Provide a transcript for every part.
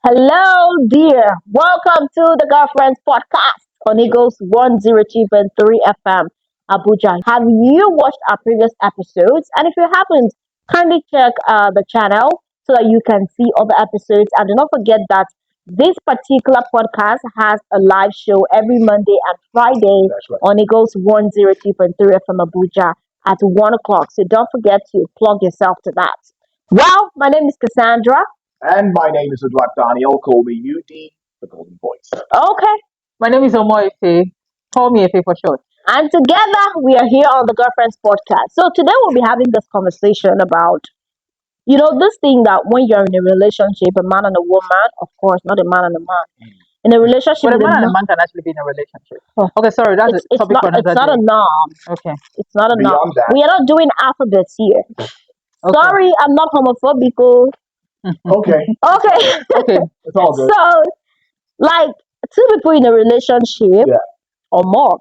Hello, dear. Welcome to the Girlfriends Podcast on Eagles 102.3 FM, Abuja. Have you watched our previous episodes? And if you haven't, kindly check the channel so that you can see other episodes. And do not forget that this particular podcast has a live show every Monday and Friday That's right. on Eagles 102.3 FM Abuja at 1 o'clock. So don't forget to plug yourself to that. Well, my name is Cassandra. And my name is Edward Daniel. Call me UD, the Golden Voice. Okay. My name is Omoife. Call me Efe for short. And together we are here on the Girlfriends Podcast. So today we'll be having this conversation about, this thing that when you're in a relationship, a man and a woman, of course, not a man and a man, in a relationship But a with a man and a man, man can actually be in a relationship. oh, Okay, sorry, that's a topic for it's another not a day. norm. Okay, It's not a norm. Beyond that, We are not doing alphabets here. okay. Sorry, I'm not homophobic. Oh. okay, Okay. Okay, it's all good. So, like, two people in a relationship Yeah. or more,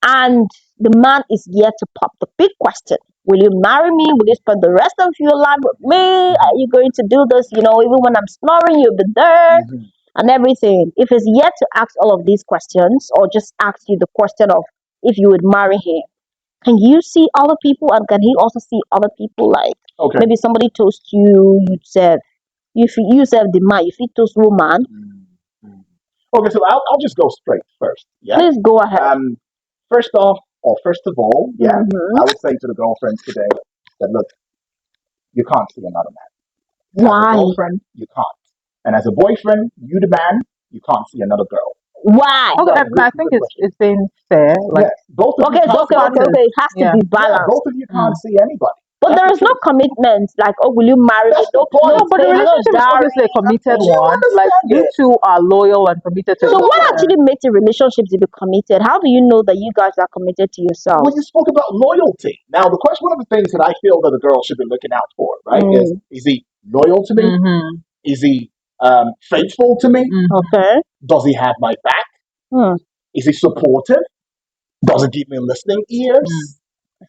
and the man is yet to pop the big question. Will you marry me? Will you spend the rest of your life with me? Are you going to do this? Even when I'm snoring, you'll be there Mhm. and everything. If he's yet to ask all of these questions or just ask you the question of if you would marry him, can you see other people and can he also see other people? Like Okay. maybe somebody toast you, you serve. You serve the man, if he toast woman, Mhm. Okay, so I'll just go straight first. Yeah. please go ahead. First off, or first of all, yeah, Mhm. I would say to the girlfriends today that look, you can't see another man. As a Why? girlfriend, you can't. And as a boyfriend, you the man, you can't see another girl. Why? okay. So I think good question. it's been fair. Like Yes, both of you Okay, can't both see anybody. okay. It has to yeah. be Yeah, balanced. both of you can't Mm. see anybody. But That's there the is no truth. commitment. Like, oh, will you marry me? That's the No, point. No, but the payment, no relationship is dowry. obviously a committed Do you one. Like understand you it? two are loyal and committed to So, each what other. actually makes a relationship to be committed? How do you know that you guys are committed to Well, yourselves? you spoke about loyalty. Now, the question, one of the things that I feel that a girl should be looking out for, right, Mm, is he loyal to me? Mm-hmm. Is he faithful to me? Mm-hmm. okay. Does he have my back? Hmm. Is he supportive? Does he give me listening ears?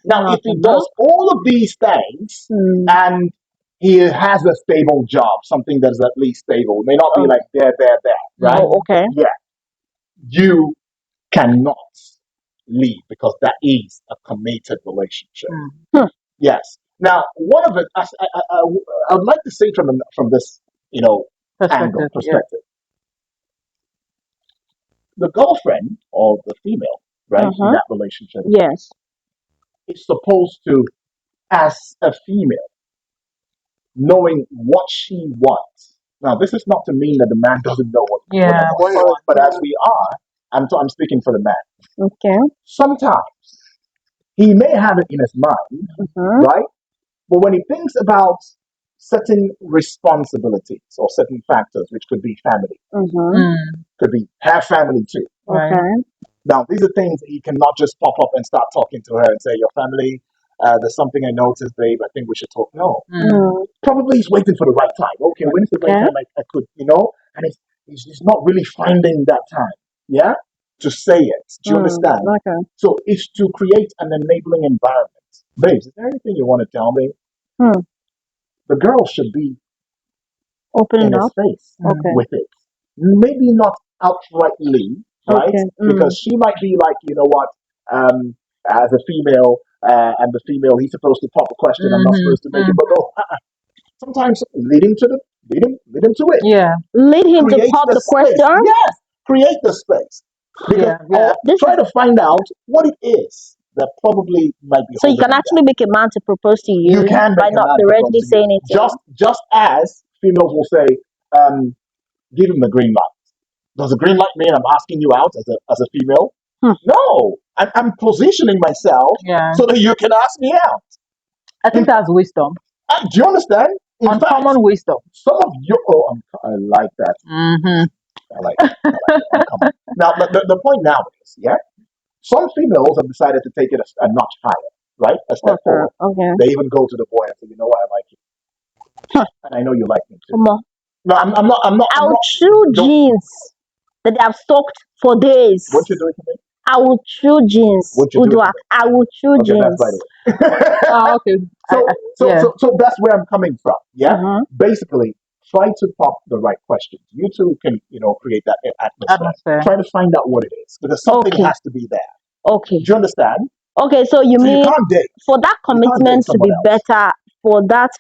Now, Not if he enough. does all of these things Hmm. and he has a stable job, something that is at least stable, it may not be Oh, like there, right? oh, okay. Yeah, you cannot leave because that is a committed relationship. Mm. Hmm. Yes. Now, one of it, I would like to say from this, angle Perspective. Yeah. perspective, the girlfriend or the female, right, in Uh-huh. that relationship Yes. is supposed to, as a female, knowing what she wants. Now, this is not to mean that the man doesn't know what the Yeah. woman What you wants, want? but as we are, I'm speaking for the man. Okay. Sometimes he may have it in his mind, Uh-huh. right? But when he thinks about certain responsibilities or certain factors, which could be family, Uh-huh. Mm. could be her family too. Right. Okay. Now, these are things he cannot just pop up and start talking to her and say, "Your family, there's something I noticed, babe. I think we should talk." No, Mm. Mm, probably he's waiting for the right time. Okay, when's the right okay. time I could, and he's not really finding that time, yeah, to say it. Do you understand? Okay. So it's to create an enabling environment. Babes, is there anything you want to tell me? Hmm. The girl should be Open in his enough. face Mm. Okay. with it. Maybe not outrightly, right? Okay. Because she might be like, you know what, as a female, and the female, he's supposed to pop a question. I'm not Mm-hmm. supposed to make it, Mm. but no. Sometimes lead him to it. Yeah. Lead him to Create pop the the space. question. Yes, create the space. Because Yeah. Yeah. or This try to find out what it is that probably might be So you holding can him back. actually make a man to propose to You you can by make a not man propose directly to you. saying it to him. Just as females will say, um, give him the green light. Does the green light mean I'm asking you out as a female? Hmm. No, I'm positioning myself Yeah. so that you can ask me out. I think that's wisdom. Do you understand? In fact, Uncommon wisdom. some of your I like that. Mm-hmm. I like it. I like it. Uncommon. Now the point now is, yeah, some females have decided to take it a notch higher, right? A step Okay. forward. Okay. They even go to the boy and say, you know what, I like you, Huh. and I know you like me too. Come on. No, I'm I'll not. chew Don't. jeans that they have soaked for days. What you doing to me? I will chew jeans. What you doing to Udwa. me? I will chew Okay, that's by jeans. the way. Oh, okay. so, Yeah. so that's where I'm coming from. Yeah, Uh-huh. basically, try to pop the right questions. You two can, create that atmosphere. Atmosphere. Try to find out what it is because something Okay. has to be there. Okay. Do you understand? Okay, so you So you mean can't date. for that You can't date commitment to someone be else. better,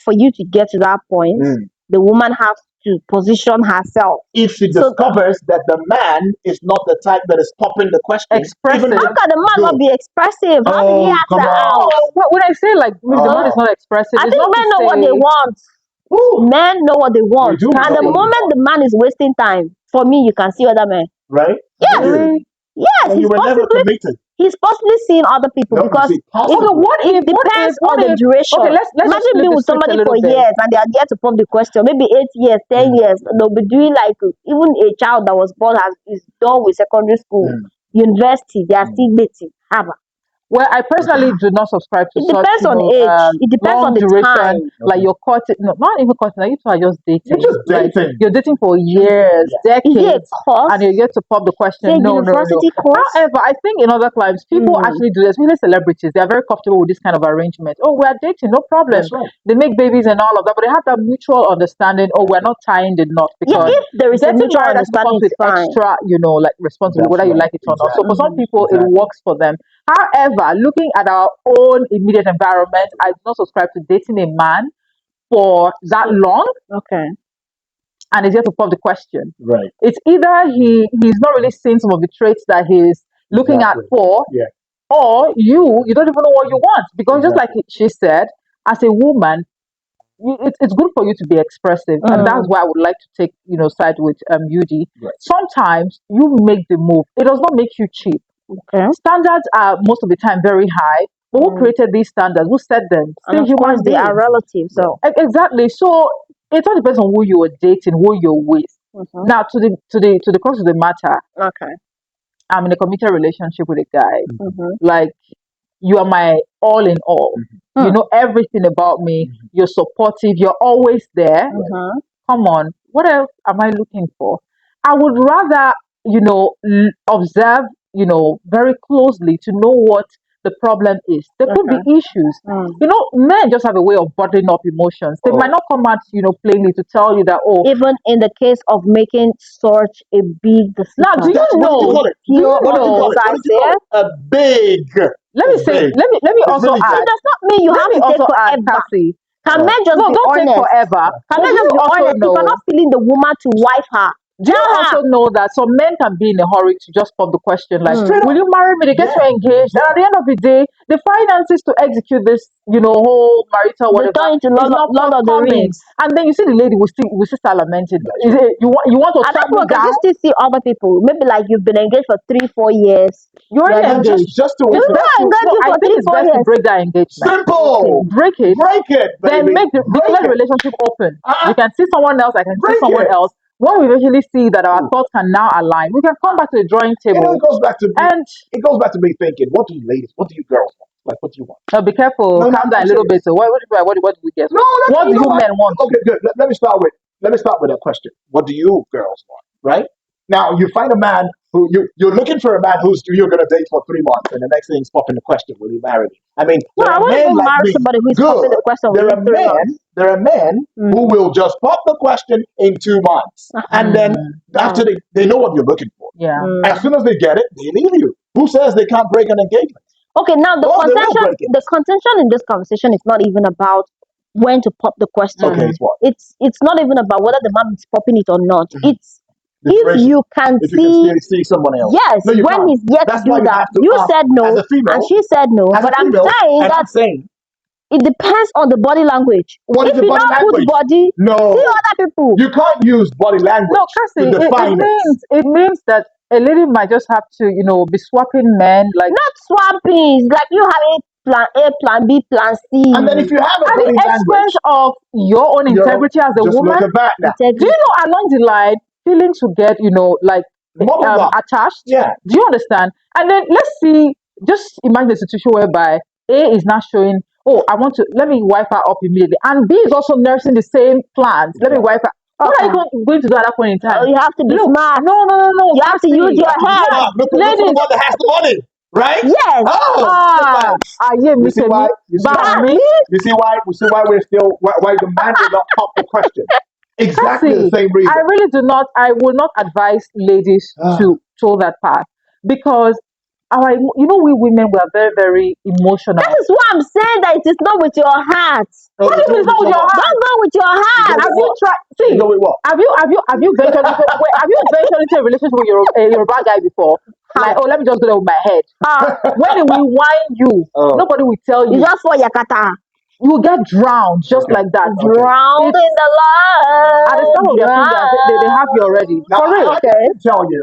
for you to get to that point, the woman has to position herself. If she So discovers that the man is not the type that is popping the question, even Expressive. how when can the man not good. be expressive? How did he Oh, ask come her on. out? When I say like maybe the man is Oh. not expressive, I it's think not to men know what they say want. Woo. Men know what they want. do And know the what they moment want. the man is wasting time, for me, you can see other men. Right? Yes. really. Yes, And you he's were never possibly committed. seeing other people No, you because see, possibly. Okay, what it if depends on the duration. okay, let's just Imagine flip being the with script a somebody for little bit. years and they are there to pump the question, maybe 8 years, 10 years. They'll be doing like even a child that was born is done with secondary school, university, they are still dating. Haba. Well, I personally do not subscribe to It such, depends on age. It depends on long the duration, time. like you're courting, no, not even courting, like you two are just dating. You're just Like dating. you're dating for years, Yeah. Is it a decades, course? and you get to pop the question. Say No, no, no. university course? However, I think in other climes, people actually do this. Really, celebrities, they are very comfortable with this kind of arrangement. Oh, we are dating, no problem. That's right. They make babies and all of that, but they have that mutual understanding. Oh, we're not tying the knot Yeah, because if there is a getting mutual married actually understanding, comes with it's fine. extra, like responsibility, That's whether you right. like it or not. So for some Exactly. people, it works for them. However, looking at our own immediate environment, I do not subscribe to dating a man for that long Okay. and is yet to pop the question. Right. It's either he's not really seeing some of the traits that he's looking at Exactly. for, Yeah. or you don't even know what you want. Because just like Exactly. she said, as a woman, it's good for you to be expressive, and that's why I would like to take side with UD. Right. Sometimes you make the move. It does not make you cheap. Okay. Standards are most of the time very high. But who created these standards? Who set them? And Still of human course, they are beings. relatives. So, Exactly. So it all depends on who you are dating, who you're with. Now, to the crux of the matter, okay. I'm in a committed relationship with a guy. Mm-hmm. Like, you are my all in all. You know everything about me. You're supportive. You're always there. Mm-hmm. Come on, what else am I looking for? I would rather, observe, very closely to know what the problem is. There could be issues. Men just have a way of bottling up emotions. They might not come out, plainly to tell you that, oh, Even in the case of making such a big decision. now, do you What did you know? call it? Do you What did you know? call it? What did you call it? A big. Let me It's say, big. let me It's also really It add. big. does not mean you Let have me to take also add, forever. Cassie. Can men just No, be don't take honest? forever. Can But men do just you be also honest? If you're know? not feeling the woman to wife her, Do you tell her. also know that some men can be in a hurry to just pop the question like, Straight will up. you marry me? They get you Yeah. engaged. And at the end of the day, the finances to execute this, whole marital They whatever turn into is not Lord of the forthcoming. Rings. And then you see the lady will still start lamenting. That's Is right. it, you want to At that turn me point, can down? you still see other people? Maybe like you've been engaged for 3-4 years. You're already You're not, engaged. Just to you It's know, best to engaged no, you I for think three, it's four best to years. break that engagement. simple. Break it. Break it, Then baby. declare Break the it. relationship open. Uh-uh. You can see someone else, I can see Break someone it. else. When we eventually see that our thoughts can now align, we can come back to the drawing table. It goes back to me. And It goes back to me thinking, what do you girls want? Like, what do you want? be careful, No, calm down I'm a little bit. serious. So what do we get? No, What do you know you what? men want? Okay, good. Let me start with a question. What do you girls want? Right now, you find a man who you're looking for a man who's you're gonna date for 3 months, and the next thing is popping the question, will you marry me? I mean, No, there I are wouldn't men even like marry me. somebody who is popping the Good. question There within are 3 months. men. There are men who will just pop the question in 2 months, and then after they know what you're looking for. Yeah. As soon as they get it, they leave you. Who says they can't break an engagement? Okay, now the Oh, they will contention, break it. the contention in this conversation is not even about when to pop the question. Okay, it's what? It's not even about whether the man is popping it or not. It's The if duration. you can If you can see, still see someone else. yes, No, you when can't. he's yet That's to why do you that. have to You ask said no, as a female. and she said no. As a But I'm female, saying and that I'm saying, it depends on the body language. what is If the you body don't put language? body, No, see other people. you can't use body language No, to Cassie, define it. it means that a lady might just have to, be swapping men like Not swapping. It's like you have plan A, plan B, plan C. And then if you have a at the body expense language, of your own integrity as a just look woman. at that now. Do you know along the line feelings will get, like Bubble gum. attached? Yeah. Do you understand? And then let's see, just imagine a situation whereby A is not showing, oh, let me wipe her up immediately. And B is also nursing the same plans. Let me wipe her. What are you going to do at that point in time? You have to be Look, smart. no. You have to use You your have to be head. smart. Look for the Ladies, one that has the money, right? Yes. Oh, yeah, you see why? You see why? me. You see why? We see why we're still why the man will not pop the question. Exactly the See, same I reason. really do not. I will not advise ladies Ah, to toe that path because we women we are very very That emotional. is why I'm saying that it is not with your heart. oh, What do it's you mean not it's with not with your your heart. heart? Don't go with your You go heart. with Have you what? tried? You See, go with what? have you ventured into a relationship with your bad guy before? Like, How? oh, let me just go there with my head. When we whine you, Oh, nobody will tell You you. just for Yakata. You will get drowned just okay, like that. okay. Drowned in It's the at the love. start of their thing, they have you already. Now For real. Okay.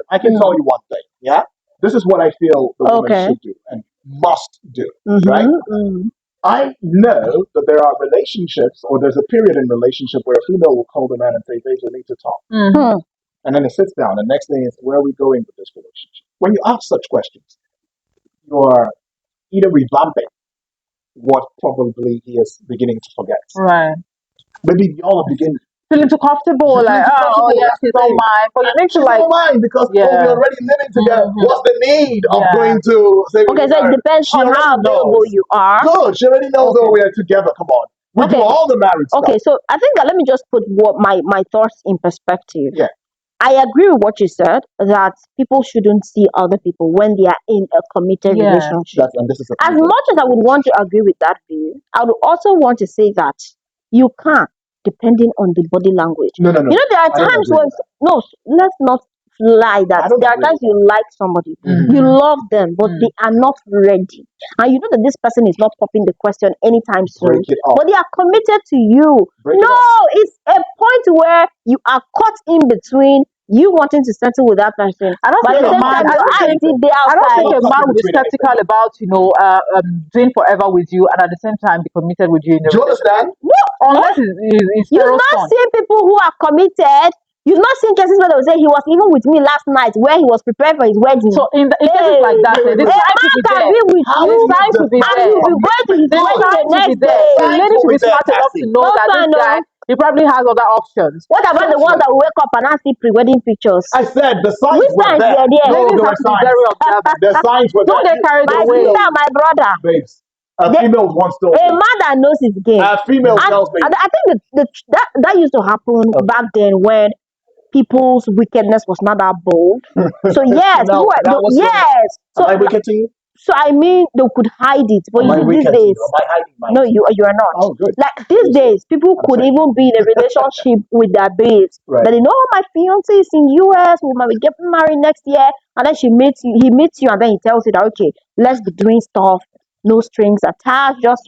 I can tell Mm. you one thing. Yeah, this is what I feel the woman Okay. should do and must do. Right? Mm-hmm. Mm. I know that there are relationships, or there's a period in relationship where a female will call the man and say, "Babe, we need to talk," Mm. Hmm. and then it sits down. The next thing is, "Where are we going with this relationship?" When you ask such questions, you are either revamping what probably he is beginning to forget. Right. Maybe y'all are beginning. Feeling too comfortable, You're like, feeling too oh comfortable. yes, That's she's the all thing. mine. But it makes you She's like, all mine because we're yeah, already living together. hmm, What's the need of yeah, going to say we're Okay, so it married? depends She on already how available knows. you are. Good. She already knows Okay. that we're together. Come on. We do Okay. all the married stuff. Okay. So I think that let me just put what my thoughts in perspective. Yeah. I agree with what you said that people shouldn't see other people when they are in a committed yeah, relationship. And this is a As committed much as I would want to relationship. agree with that view, I would also want to say that you can't, depending on the body language. No, no, no. There are I don't times agree when, with that. no, let's not lie that I don't there are agree times with you that. like somebody, you hmm, love them, but mm, they are not ready. And you know that this person is not popping the question anytime Break soon, it up. but they are committed to you. Break it No, up. it's a point where you are caught in between you wanting to settle with that person, I don't but No, at think the a no, same I'm not man. time, I your don't between eyes think. deep anything. there I don't I'm think outside. a not caught man in will be between anything. skeptical about doing forever with you and at the same time be committed with you in a Do you relationship, understand? No, unless it's you've zero not son. seen people who are committed. You've not seen cases where they will say he was even with me last night where he was preparing for his wedding. So in cases Hey, like that, Wait, wait, the wait, a wait. signs will man be can there. be with How you is The he signs will be and there. you'll defining be going to commitment? his The wedding Good. the signs will be next there. The The day. signs lady will should be be there, smart enough to Cassie. know Oh, that this fine, guy, no. he probably has other options. What about the ones Exactly. that will wake up and not see pre-wedding pictures? I said the signs Which were signs there. were there? No, Ladies there have were to be very signs. observant. The signs were Don't there. get carried My away. sister, my brother, Babes, they, females once told a me. man that knows his game. A female And tells me. I think that used to happen Okay. back then when people's wickedness was not that bold. So yes, people were Now what's going on? yes. Am I wicked to you? So I mean they could hide it, but Am you I see these wicked to you? days, Am I hiding my? no, you are not. Oh, good. Like these Good. days, people I'm could safe. even be in a relationship with their babes. Right. That they know my fiance is in US, we might be getting married next year, and then he meets you, and then he tells you that okay, let's be doing stuff, no strings attached, just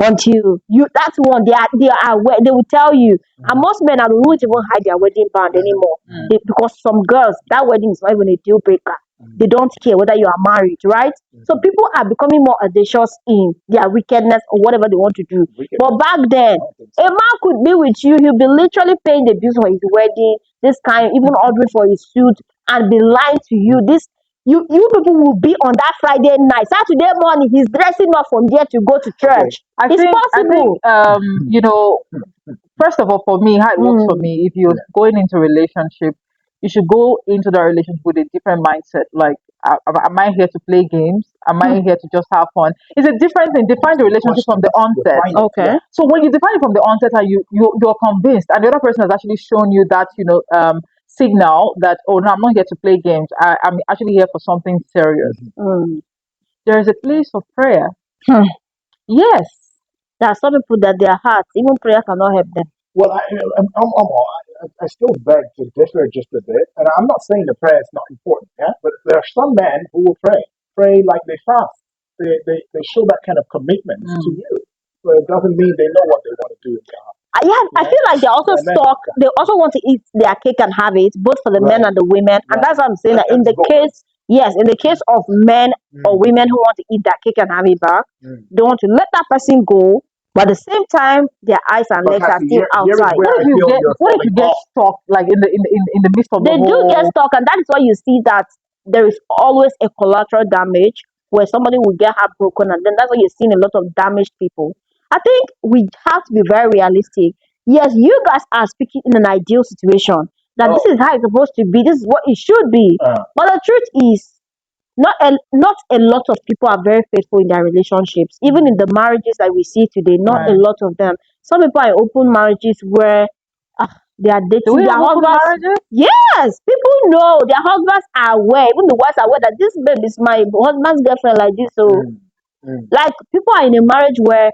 until you that's one they are aware, they will tell you. And Mhm. most men are won't even hide their wedding band Mhm. anymore. Mm, Because some girls that wedding is not even a deal breaker. They Mhm. don't care whether you are married, right? So Mhm. people are becoming more audacious in their wickedness or whatever they want to do. But Wickedness. back I then, don't think a so. man could be with you, he'll be literally paying the bills for his wedding, this kind, even ordering for his suit, and be lying to you. This you people will be on that Friday night. Saturday morning, he's dressing up from there to go to Okay. church. It's I think possible. first of all, for me, how it works for Mm. me, if you're Yeah. going into a relationship, you should go into that relationship with a different mindset. Like, am I here to play games? Am I Hmm. here to just have fun? It's a different thing. Define That's the the relationship from question. the onset. Define it. Okay. Yeah. So when you define it from the onset, and you're convinced, and the other person has actually shown you that signal that, oh no, I'm not here to play games. I'm actually here for something serious. Mhm. Mm. There is a place of prayer. Hmm. Yes. There are some people that their hearts, even prayer cannot help them. Well, I still beg to differ just a bit, and I'm not saying the prayer is not important, yeah. But there are some men who will pray like they fast. They show that kind of commitment to Mm. you, but it doesn't mean they know what they want to do in their heart. Yeah, I Yeah, feel like they also there are men stuck. like that. They also want to eat their cake and have it, both for the men Right, and the women. And right. that's what I'm saying. That in It's the both. case, yes, in the case of men or Mm, women who want to eat their cake and have it back, mm. they want to let that person go, but at the same time, their eyes and But legs are Cassie, still here is outside. where I feel you're What if falling you get off. stuck like in the midst of the They do get whole? stuck, and that is why you see that there is always a collateral damage where somebody will get heartbroken, and then that's why you're seeing a lot of damaged people. I think we have to be very realistic. Yes, you guys are speaking in an ideal situation that this Oh, is how it's supposed to be, this is what it should be. uh, But the truth is, not a lot of people are very faithful in their relationships. Even in Mm, the marriages that we see today, not a right. lot of them. Some people are in open marriages where They are Do we dating have their open husbands. marriages? Yes, people know their husbands are aware. Even the wives are aware that this babe is my husband's girlfriend like this. So, Mm, mm. like, people are in a marriage where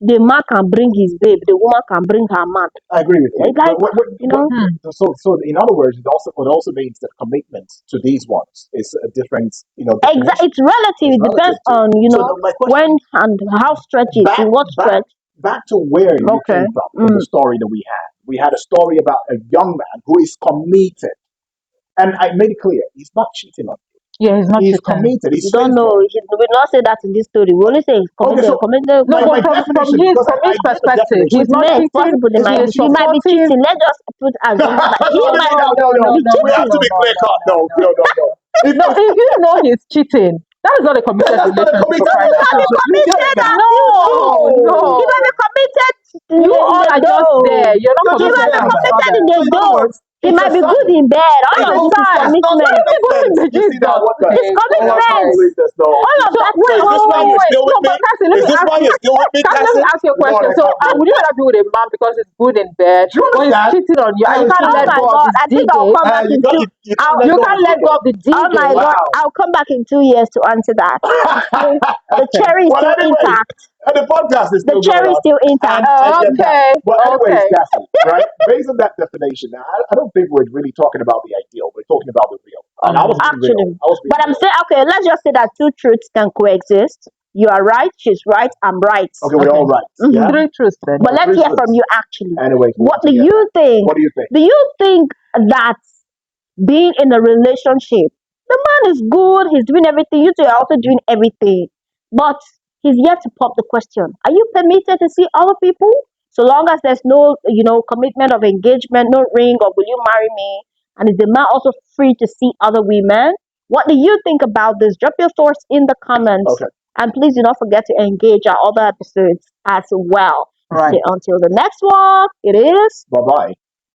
the man can bring his babe, the woman can bring her man. I agree with you. It's like, you know, Hmm. So in other words, it also means that commitment to these ones is a different, definition. It's relative. It's It depends relative to. on, So my when question and how stretch it, back in what back stretch. back to where you Okay. came from the story that we had. We had a story about a young man who is committed, and I made it clear he's not cheating on Yeah, he's not you. He's cheating. committed. We He's don't know. faithful. We will not say that in this story. We only say it's Okay, committed. so Committed. No, my but from definition, his because from I his gave a perspective, definition. he's With not men, it's cheating. possible they He might is be. He might be supportive. cheating. Let's just put assumption that he No, might. no. Be We have cheating. to be clear cut. No, No. no, no, no. No, if you know he's cheating, that is not a committed That's not a relationship for committed crying out Might be loud. relationship. You get it committed now. as you No, know. He no. might be committed You in all the are just door. there. You're not You're He just might committed be to there, each man. committed other. in the So in other door. words, He it's a might be good sign. in bed. All All the of It's this is time. not He commitment. might be good in commitment. the You see now Jesus. what the? It's Okay, Oh, I can't commitment. believe this. No, All of So that is wait, is wait, this why wait, you're commitment. wait. still No, with me? but Cassie, let Is me this ask why you. you're still with me, Cassie, let me Cassie? ask you a Lord, question. I So, can't believe would you this. rather be with a man because he's good in bed, Do you but he's understand? cheating on you, and you can't Oh let my go of God! his I D think I'll game? come back You in got two. you can't I'll, let You go of can't the let go ticket. of the D oh my game. God! Wow. I'll come back in 2 years to answer that. The cherry is Well, still anyways, intact. and the podcast is The still going cherry is on, still intact. and I get that. Okay, Well, anyways, okay. Cassie, right? Based on that definition, I don't think we're really talking about the ideal. We're talking about the real. And I was Mm. being real. Actually, I was but being I'm real. saying, okay, let's just say that two truths can coexist. You are right. She's right. I'm right. Okay, we're Okay. all right. Yeah. Mhm. Three truths then. But let's Three hear from truths. you. Actually, Anyways, we what want to do hear that. you think? What do you think? Do you think that being in a relationship, the man is good, he's doing everything, you two are also doing everything, but he's yet to pop the question, are you permitted to see other people? So long as there's no, commitment of engagement, no ring, or will you marry me? And is the man also free to see other women? What do you think about this? Drop your thoughts in the comments. Okay. And please do not forget to engage our other episodes as well. Right. Okay, until the next one, it is Bye bye.